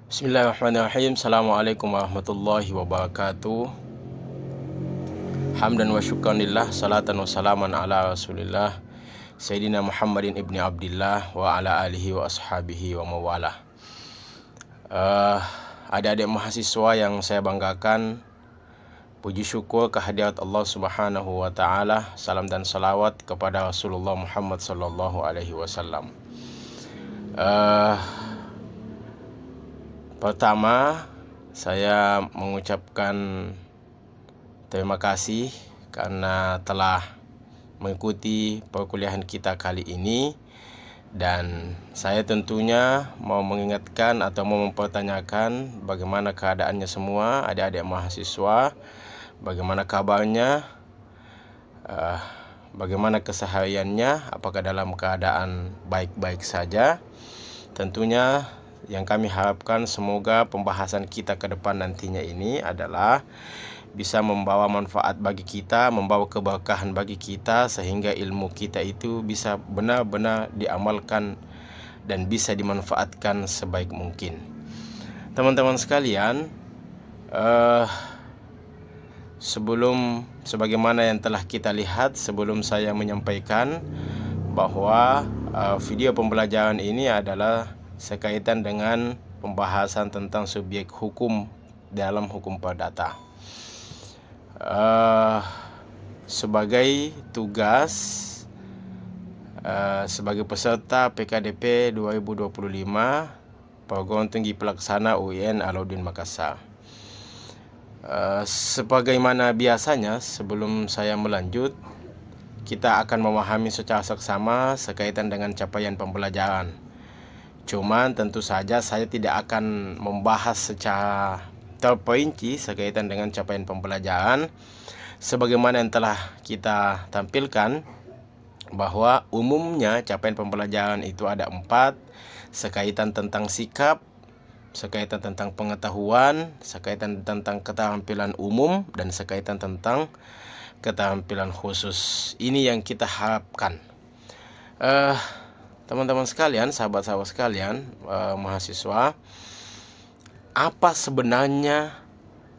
Bismillahirrahmanirrahim. Assalamualaikum warahmatullahi wabarakatuh. Hamdan wa syukranillah, salatan wa salaman ala rasulillah Sayyidina Muhammadin ibni Abdillah wa ala alihi wa ashabihi wa mawalah. Adik-adik mahasiswa yang saya banggakan, puji syukur kehadirat Allah Subhanahu wa taala. Salam dan salawat kepada Rasulullah Muhammad sallallahu alaihi wasallam. Pertama, saya mengucapkan terima kasih karena telah mengikuti perkuliahan kita kali ini. Dan saya tentunya mau mengingatkan atau mau mempertanyakan bagaimana keadaannya semua adik-adik mahasiswa, bagaimana kabarnya, bagaimana kesehariannya, apakah dalam keadaan baik-baik saja. Tentunya yang kami harapkan semoga pembahasan kita ke depan nantinya ini adalah bisa membawa manfaat bagi kita, membawa keberkahan bagi kita, sehingga ilmu kita itu bisa benar-benar diamalkan dan bisa dimanfaatkan sebaik mungkin. Teman-teman sekalian, sebagaimana yang telah kita lihat, sebelum saya menyampaikan bahwa video pembelajaran ini adalah sekaitan dengan pembahasan tentang subjek hukum dalam hukum perdata. Sebagai tugas sebagai peserta PKDP 2025 Perguruan Tinggi Pelaksana UIN Alauddin Makassar. Sebagaimana biasanya, sebelum saya melanjut, kita akan memahami secara seksama sekaitan dengan capaian pembelajaran. Cuman tentu saja saya tidak akan membahas secara terperinci sekaitan dengan capaian pembelajaran. Sebagaimana yang telah kita tampilkan, bahwa umumnya capaian pembelajaran itu ada 4, sekaitan tentang sikap, sekaitan tentang pengetahuan, sekaitan tentang keterampilan umum, dan sekaitan tentang keterampilan khusus. Ini yang kita harapkan. Teman-teman sekalian, sahabat-sahabat sekalian, mahasiswa, apa sebenarnya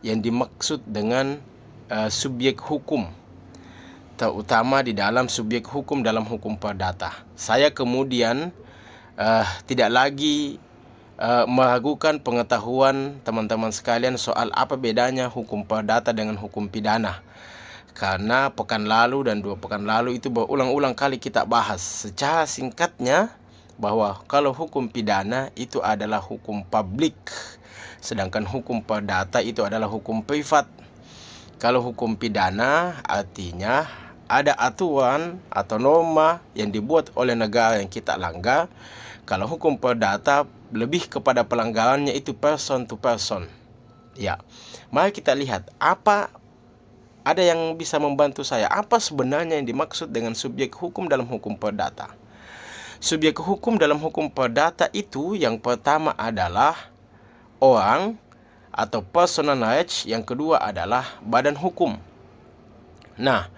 yang dimaksud dengan subjek hukum, terutama di dalam subjek hukum dalam hukum perdata? Saya kemudian tidak lagi meragukan pengetahuan teman-teman sekalian soal apa bedanya hukum perdata dengan hukum pidana. Karena pekan lalu dan 2 pekan lalu itu berulang-ulang kali kita bahas secara singkatnya bahwa kalau hukum pidana itu adalah hukum publik, sedangkan hukum perdata itu adalah hukum privat. Kalau hukum pidana artinya ada aturan atau norma yang dibuat oleh negara yang kita langgar. Kalau hukum perdata lebih kepada pelanggarannya itu person to person. Ya, mari kita lihat ada yang bisa membantu saya. Apa sebenarnya yang dimaksud dengan subjek hukum dalam hukum perdata? Subjek hukum dalam hukum perdata itu yang pertama adalah orang atau personal rights, yang kedua adalah badan hukum. Nah,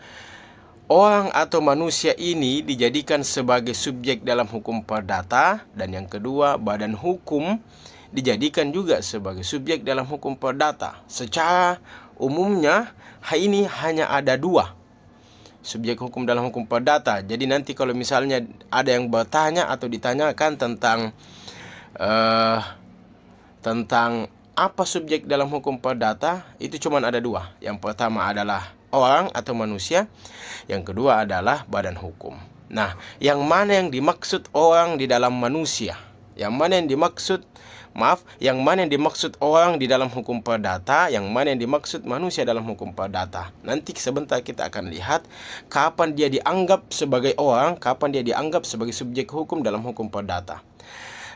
orang atau manusia ini dijadikan sebagai subjek dalam hukum perdata, dan yang kedua badan hukum dijadikan juga sebagai subjek dalam hukum perdata. Secara umumnya ini hanya ada 2 subjek hukum dalam hukum perdata. Jadi nanti kalau misalnya ada yang bertanya atau ditanyakan tentang apa subjek dalam hukum perdata, itu cuma ada 2. Yang pertama adalah orang atau manusia, yang kedua adalah badan hukum. Nah, yang mana yang dimaksud orang di dalam manusia? Yang mana yang dimaksud orang di dalam hukum perdata, yang mana yang dimaksud manusia dalam hukum perdata. Nanti sebentar kita akan lihat kapan dia dianggap sebagai orang, kapan dia dianggap sebagai subjek hukum dalam hukum perdata.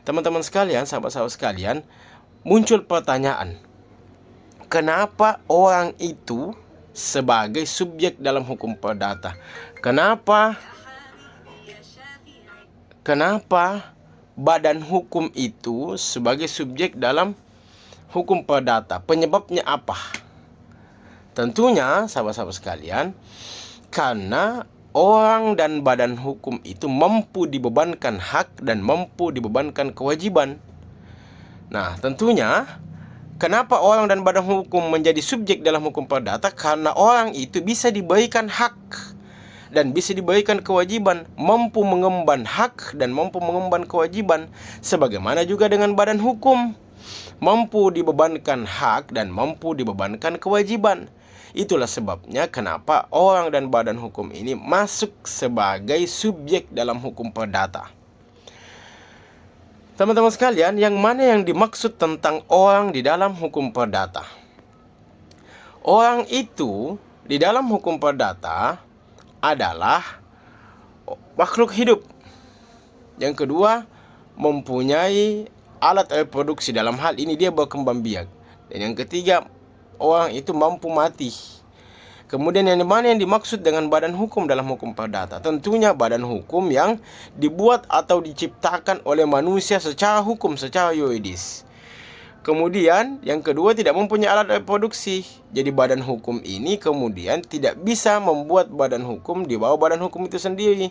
Teman-teman sekalian, sahabat-sahabat sekalian, muncul pertanyaan, kenapa orang itu sebagai subjek dalam hukum perdata? Kenapa badan hukum itu sebagai subjek dalam hukum perdata? Penyebabnya apa? Tentunya sahabat-sahabat sekalian, karena orang dan badan hukum itu mampu dibebankan hak dan mampu dibebankan kewajiban. Nah, tentunya kenapa orang dan badan hukum menjadi subjek dalam hukum perdata? Karena orang itu bisa diberikan hak dan bisa diberikan kewajiban, mampu mengemban hak dan mampu mengemban kewajiban. Sebagaimana juga dengan badan hukum, mampu dibebankan hak dan mampu dibebankan kewajiban. Itulah sebabnya kenapa orang dan badan hukum ini masuk sebagai subjek dalam hukum perdata. Teman-teman sekalian, yang mana yang dimaksud tentang orang di dalam hukum perdata? Orang itu di dalam hukum perdata adalah makhluk hidup. Yang kedua, mempunyai alat reproduksi, dalam hal ini dia berkembang biak. Dan yang ketiga, orang itu mampu mati. Kemudian yang mana yang dimaksud dengan badan hukum dalam hukum perdata? Tentunya badan hukum yang dibuat atau diciptakan oleh manusia secara hukum, secara yuridis. Kemudian yang kedua, tidak mempunyai alat reproduksi. Jadi badan hukum ini kemudian tidak bisa membuat badan hukum di bawah badan hukum itu sendiri.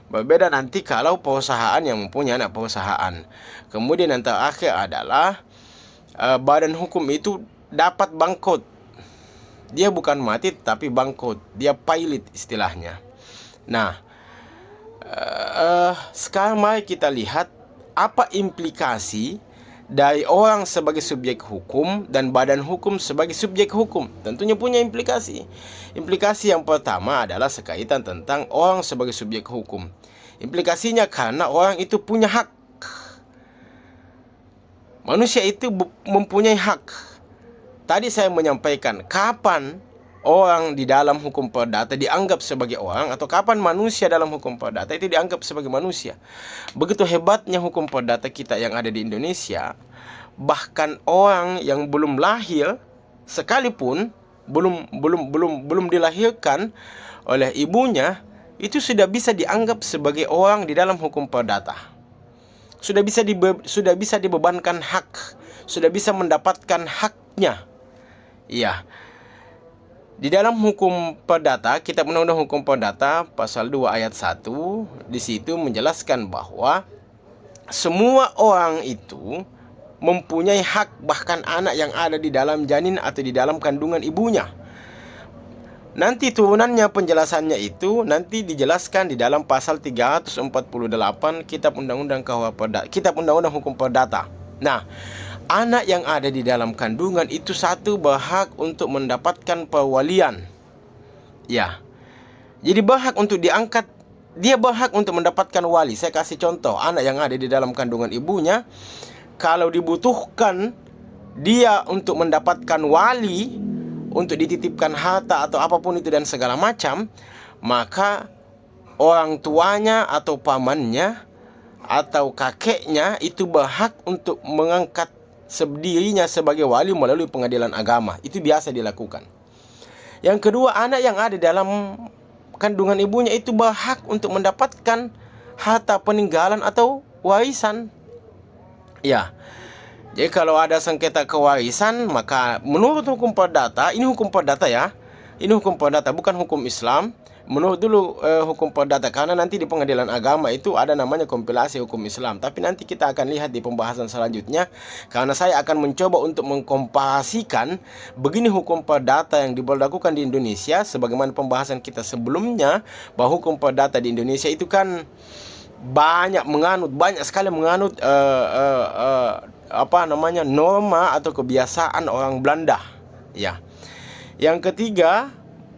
Berbeda nanti kalau perusahaan yang mempunyai anak perusahaan. Kemudian yang terakhir adalah badan hukum itu dapat bangkrut. Dia bukan mati tapi bangkrut. Dia pilot istilahnya. Nah, sekarang mari kita lihat apa implikasi dari orang sebagai subjek hukum dan badan hukum sebagai subjek hukum. Tentunya punya implikasi. Implikasi yang pertama adalah sekaitan tentang orang sebagai subjek hukum. Implikasinya karena orang itu punya hak. Manusia itu mempunyai hak. Tadi saya menyampaikan kapan orang di dalam hukum perdata dianggap sebagai orang, atau kapan manusia dalam hukum perdata itu dianggap sebagai manusia. Begitu hebatnya hukum perdata kita yang ada di Indonesia, bahkan orang yang belum lahir sekalipun, belum dilahirkan oleh ibunya, itu sudah bisa dianggap sebagai orang di dalam hukum perdata. Sudah bisa dibebankan hak, sudah bisa mendapatkan haknya. Iya. Di dalam hukum perdata, Kitab Undang-Undang Hukum Perdata pasal 2 ayat 1, di situ menjelaskan bahwa semua orang itu mempunyai hak, bahkan anak yang ada di dalam janin atau di dalam kandungan ibunya. Nanti turunannya, penjelasannya itu nanti dijelaskan di dalam pasal 348 Kitab Undang-Undang Hukum Perdata. Nah, anak yang ada di dalam kandungan itu satu berhak untuk mendapatkan perwalian. Ya. Jadi berhak untuk diangkat, dia berhak untuk mendapatkan wali. Saya kasih contoh, anak yang ada di dalam kandungan ibunya, kalau dibutuhkan dia untuk mendapatkan wali, untuk dititipkan harta atau apapun itu dan segala macam, maka orang tuanya atau pamannya atau kakeknya itu berhak untuk mengangkat dirinya sebagai wali melalui pengadilan agama. Itu biasa dilakukan. Yang kedua, anak yang ada dalam kandungan ibunya itu berhak untuk mendapatkan harta peninggalan atau warisan. Ya. Jadi kalau ada sengketa kewarisan, maka menurut hukum perdata, ini hukum perdata ya. Ini hukum perdata, bukan hukum Islam. Menurut dulu hukum perdata, karena nanti di pengadilan agama itu ada namanya kompilasi hukum Islam. Tapi nanti kita akan lihat di pembahasan selanjutnya, karena saya akan mencoba untuk mengkomparasikan begini hukum perdata yang diberlakukan di Indonesia, sebagaimana pembahasan kita sebelumnya, bahwa hukum perdata di Indonesia itu kan banyak sekali menganut norma atau kebiasaan orang Belanda. Ya. Yang ketiga,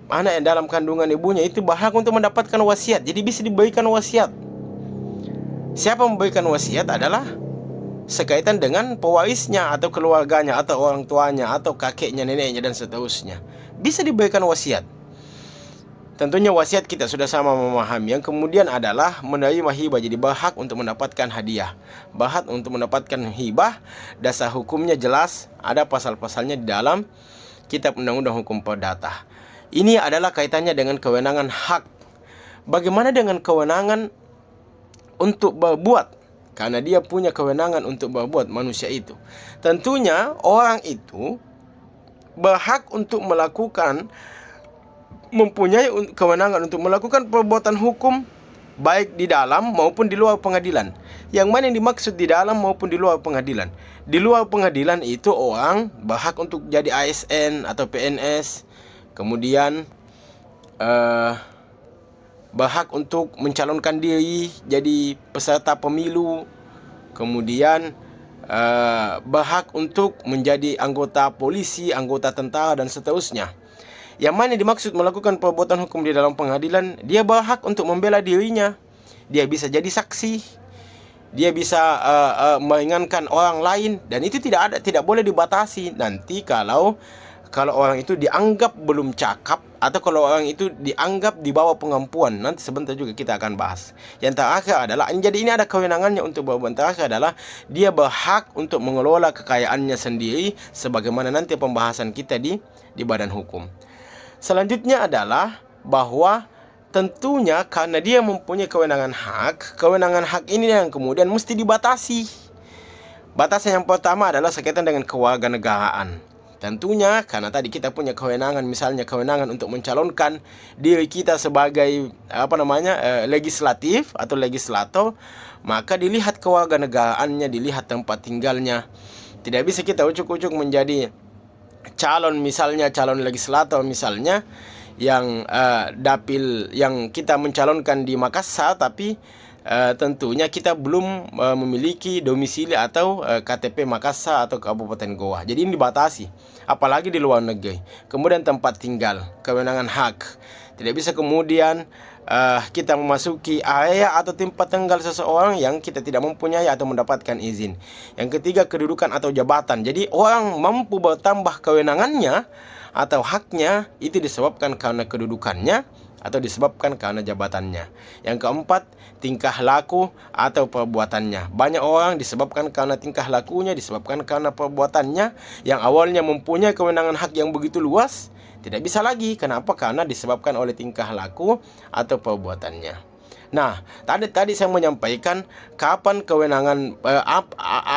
anak yang dalam kandungan ibunya itu berhak untuk mendapatkan wasiat. Jadi bisa diberikan wasiat. Siapa memberikan wasiat adalah sekaitan dengan pewarisnya atau keluarganya atau orang tuanya atau kakeknya, neneknya dan seterusnya. Bisa diberikan wasiat. Tentunya wasiat kita sudah sama memahami. Yang kemudian adalah menerima hibah. Jadi berhak untuk mendapatkan hadiah, berhak untuk mendapatkan hibah. Dasar hukumnya jelas, ada pasal-pasalnya di dalam Kitab Undang-Undang Hukum Perdata. Ini adalah kaitannya dengan kewenangan hak. Bagaimana dengan kewenangan untuk berbuat? Karena dia punya kewenangan untuk berbuat, manusia itu. Tentunya orang itu berhak untuk mempunyai kewenangan untuk melakukan perbuatan hukum baik di dalam maupun di luar pengadilan. Yang mana yang dimaksud di dalam maupun di luar pengadilan? Di luar pengadilan itu orang berhak untuk jadi ASN atau PNS, kemudian berhak untuk mencalonkan diri jadi peserta pemilu, kemudian berhak untuk menjadi anggota polisi, anggota tentara, dan seterusnya. Yang mana dimaksud melakukan perbuatan hukum di dalam pengadilan, dia berhak untuk membela dirinya. Dia bisa jadi saksi, dia bisa meringankan orang lain, dan itu tidak boleh dibatasi. Nanti kalau orang itu dianggap belum cakap, atau kalau orang itu dianggap di bawah pengampuan, nanti sebentar juga kita akan bahas. Yang terakhir adalah, jadi ini ada kewenangannya untuk berbuat. Terakhir adalah dia berhak untuk mengelola kekayaannya sendiri, sebagaimana nanti pembahasan kita di badan hukum. Selanjutnya adalah bahwa tentunya karena dia mempunyai kewenangan hak ini yang kemudian mesti dibatasi. Batasan yang pertama adalah berkaitan dengan kewarganegaraan. Tentunya karena tadi kita punya kewenangan, misalnya kewenangan untuk mencalonkan diri kita sebagai legislatif atau legislator, maka dilihat kewarganegaraannya, dilihat tempat tinggalnya. Tidak bisa kita ucuk-ucuk menjadi calon legislator misalnya yang dapil yang kita mencalonkan di Makassar, tapi tentunya kita belum memiliki domisili atau KTP Makassar atau Kabupaten Goa. Jadi ini dibatasi, apalagi di luar negeri. Kemudian tempat tinggal, kewenangan hak. Tidak bisa kemudian kita memasuki area atau tempat tinggal seseorang yang kita tidak mempunyai atau mendapatkan izin. Yang ketiga, kedudukan atau jabatan. Jadi orang mampu bertambah kewenangannya atau haknya itu disebabkan karena kedudukannya atau disebabkan karena jabatannya. Yang keempat, tingkah laku atau perbuatannya. Banyak orang disebabkan karena tingkah lakunya, disebabkan karena perbuatannya. Yang awalnya mempunyai kewenangan hak yang begitu luas, tidak bisa lagi. Kenapa? Karena disebabkan oleh tingkah laku atau perbuatannya. Nah, tadi saya menyampaikan kapan kewenangan,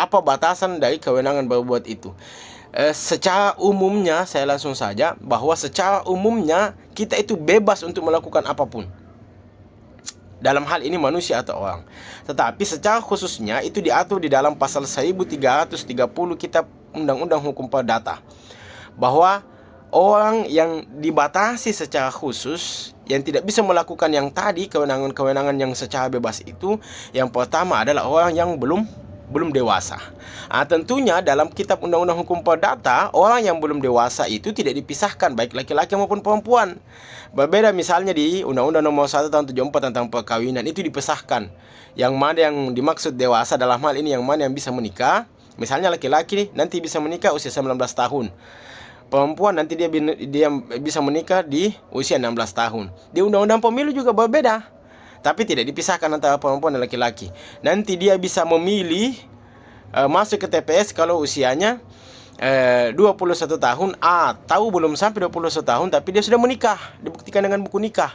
apa batasan dari kewenangan berbuat itu. Secara umumnya, saya langsung saja bahwa secara umumnya kita itu bebas untuk melakukan apapun. Dalam hal ini manusia atau orang. Tetapi secara khususnya itu diatur di dalam pasal 1330 Kitab Undang-Undang Hukum Perdata, bahwa orang yang dibatasi secara khusus, yang tidak bisa melakukan yang tadi kewenangan-kewenangan yang secara bebas itu, yang pertama adalah orang yang belum dewasa. Tentunya dalam Kitab Undang-Undang Hukum Perdata, orang yang belum dewasa itu tidak dipisahkan baik laki-laki maupun perempuan. Berbeda misalnya di Undang-Undang Nomor 1 Tahun 74 tentang perkawinan, itu dipisahkan. Yang mana yang dimaksud dewasa dalam hal ini, yang mana yang bisa menikah. Misalnya laki-laki nanti bisa menikah usia 19 tahun. Perempuan nanti dia bisa menikah di usia 16 tahun. Di Undang-Undang Pemilu juga berbeda, tapi tidak dipisahkan antara perempuan dan laki-laki. Nanti dia bisa memilih masuk ke TPS kalau usianya 21 tahun atau belum sampai 21 tahun tapi dia sudah menikah, dibuktikan dengan buku nikah.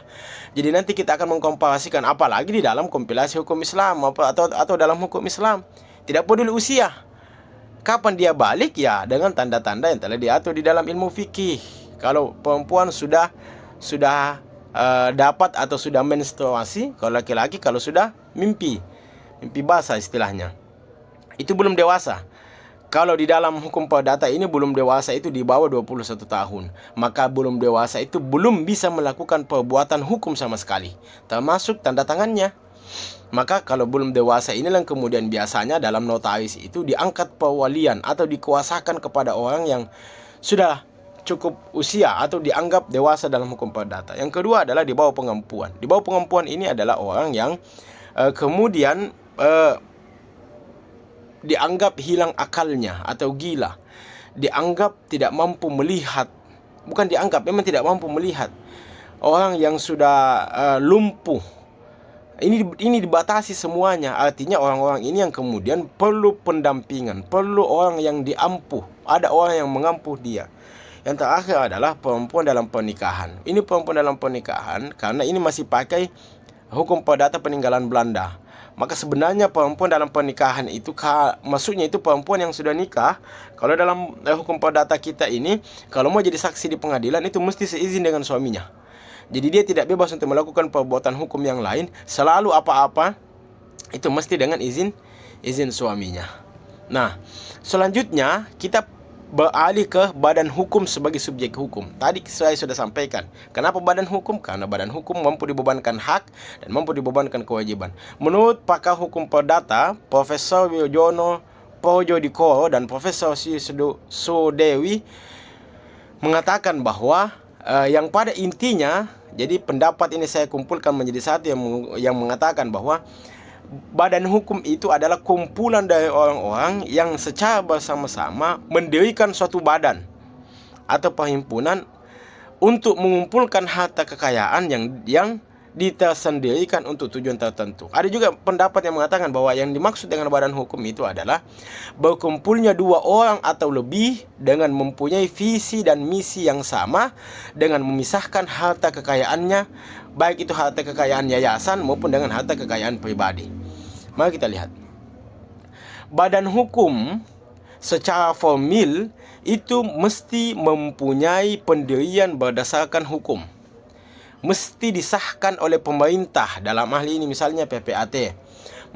Jadi nanti kita akan mengkomparasikan, apalagi di dalam kompilasi hukum Islam atau dalam hukum Islam. Tidak peduli usia. Kapan dia balik? Ya dengan tanda-tanda yang telah diatur di dalam ilmu fikih. Kalau perempuan sudah dapat atau sudah menstruasi, kalau laki-laki kalau sudah mimpi basah istilahnya, itu belum dewasa. Kalau di dalam hukum perdata ini belum dewasa itu di bawah 21 tahun, maka belum dewasa itu belum bisa melakukan perbuatan hukum sama sekali, termasuk tanda tangannya. Maka kalau belum dewasa inilah kemudian biasanya dalam notaris itu diangkat perwalian atau dikuasakan kepada orang yang sudah cukup usia atau dianggap dewasa dalam hukum perdata. Yang kedua adalah di bawah pengampuan. Di bawah pengampuan ini adalah orang yang kemudian dianggap hilang akalnya atau gila, dianggap tidak mampu melihat. Bukan dianggap, memang tidak mampu melihat. Orang yang sudah lumpuh. Ini dibatasi semuanya. Artinya orang-orang ini yang kemudian perlu pendampingan, perlu orang yang diampuh. Ada orang yang mengampuh dia. Yang terakhir adalah perempuan dalam pernikahan. Ini perempuan dalam pernikahan karena ini masih pakai hukum perdata peninggalan Belanda. Maka sebenarnya perempuan dalam pernikahan itu maksudnya itu perempuan yang sudah nikah. Kalau dalam hukum perdata kita ini, kalau mau jadi saksi di pengadilan itu mesti seizin dengan suaminya. Jadi dia tidak bebas untuk melakukan perbuatan hukum yang lain. Selalu apa-apa itu mesti dengan izin suaminya. Nah, selanjutnya kita beralih ke badan hukum sebagai subjek hukum. Tadi saya sudah sampaikan. Kenapa badan hukum? Karena badan hukum mampu dibebankan hak dan mampu dibebankan kewajiban. Menurut pakar hukum perdata, Profesor Wijono Pojodikoro dan Profesor Sudewi mengatakan bahwa yang pada intinya, jadi pendapat ini saya kumpulkan menjadi satu yang mengatakan bahwa badan hukum itu adalah kumpulan dari orang-orang yang secara bersama-sama mendirikan suatu badan atau perhimpunan untuk mengumpulkan harta kekayaan yang ditersendirikan untuk tujuan tertentu. Ada juga pendapat yang mengatakan bahwa yang dimaksud dengan badan hukum itu adalah berkumpulnya dua orang atau lebih dengan mempunyai visi dan misi yang sama, dengan memisahkan harta kekayaannya, baik itu harta kekayaan yayasan maupun dengan harta kekayaan pribadi. Mari kita lihat. Badan hukum secara formil itu mesti mempunyai pendirian berdasarkan hukum. Mesti disahkan oleh pemerintah, dalam hal ini misalnya PPAT.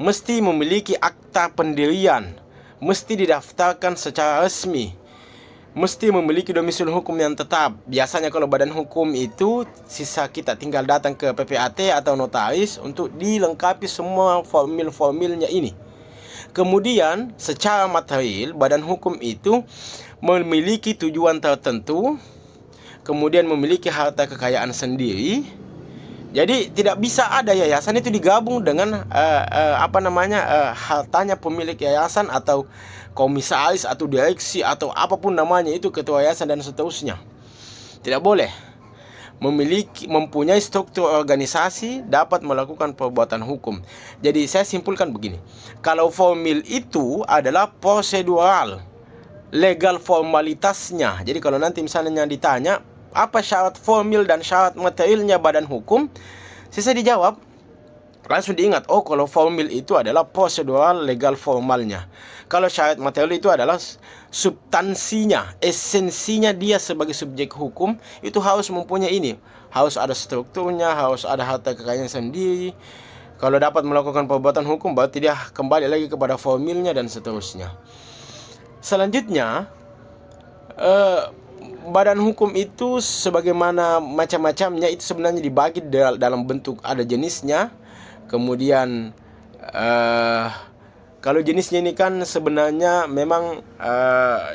Mesti memiliki akta pendirian, mesti didaftarkan secara resmi, mesti memiliki domisili hukum yang tetap. Biasanya kalau badan hukum itu, sisa kita tinggal datang ke PPAT atau notaris untuk dilengkapi semua formil-formilnya ini. Kemudian secara material, badan hukum itu memiliki tujuan tertentu, kemudian memiliki harta kekayaan sendiri. Jadi tidak bisa ada yayasan itu digabung dengan hartanya pemilik yayasan atau komisaris atau direksi atau apapun namanya itu, ketua yayasan dan seterusnya. Tidak boleh. Mempunyai struktur organisasi dapat melakukan perbuatan hukum. Jadi saya simpulkan begini. Kalau formil itu adalah prosedural, legal formalitasnya. Jadi kalau nanti misalnya ditanya apa syarat formil dan syarat materialnya badan hukum, saya dijawab, langsung diingat, oh kalau formil itu adalah prosedural legal formalnya. Kalau syarat material itu adalah substansinya, esensinya dia sebagai subjek hukum, itu harus mempunyai ini. Harus ada strukturnya, harus ada harta kekayaan sendiri. Kalau dapat melakukan perbuatan hukum, berarti dia kembali lagi kepada formilnya dan seterusnya. Selanjutnya, badan hukum itu sebagaimana macam-macamnya itu sebenarnya dibagi dalam bentuk, ada jenisnya. Kemudian kalau jenisnya ini kan sebenarnya memang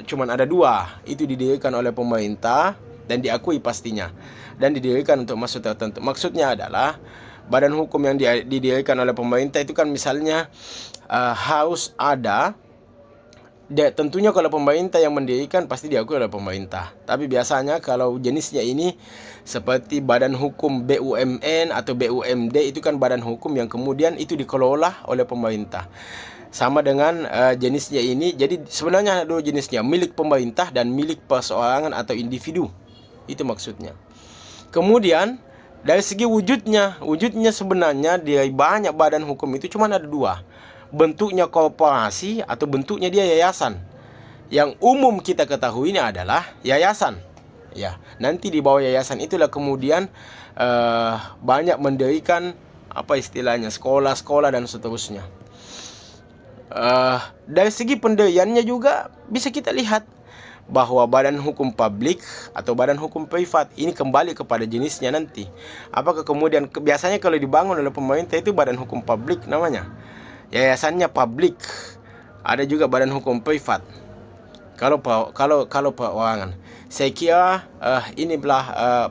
cuman ada dua. Itu didirikan oleh pemerintah dan diakui pastinya, dan didirikan untuk maksud tertentu. Maksudnya adalah badan hukum yang didirikan oleh pemerintah itu kan misalnya harus ada. Tentunya kalau pemerintah yang mendirikan pasti diakui oleh pemerintah. Tapi biasanya kalau jenisnya ini seperti badan hukum BUMN atau BUMD, itu kan badan hukum yang kemudian itu dikelola oleh pemerintah. Sama dengan jenisnya ini. Jadi sebenarnya ada dua jenisnya, milik pemerintah dan milik perseorangan atau individu. Itu maksudnya. Kemudian dari segi wujudnya sebenarnya dari banyak badan hukum itu cuma ada dua. Bentuknya korporasi atau bentuknya dia yayasan. Yang umum kita ketahui ini adalah yayasan. Ya, nanti di bawah yayasan itulah kemudian banyak mendirikan istilahnya sekolah-sekolah dan seterusnya. Dari segi pendiriannya juga bisa kita lihat bahwa badan hukum publik atau badan hukum privat ini kembali kepada jenisnya nanti. Apakah kemudian biasanya kalau dibangun oleh pemerintah itu badan hukum publik namanya. Yayasannya publik. Ada juga badan hukum privat. Kalau perorangan. Saya kira inilah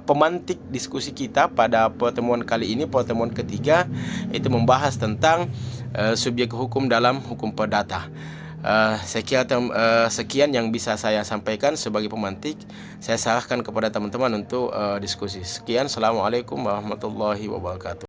pemantik diskusi kita pada pertemuan kali ini, pertemuan ketiga, itu membahas tentang subjek hukum dalam hukum perdata. Saya kira sekian yang bisa saya sampaikan sebagai pemantik. Saya serahkan kepada teman-teman untuk diskusi. Sekian, Assalamualaikum warahmatullahi wabarakatuh.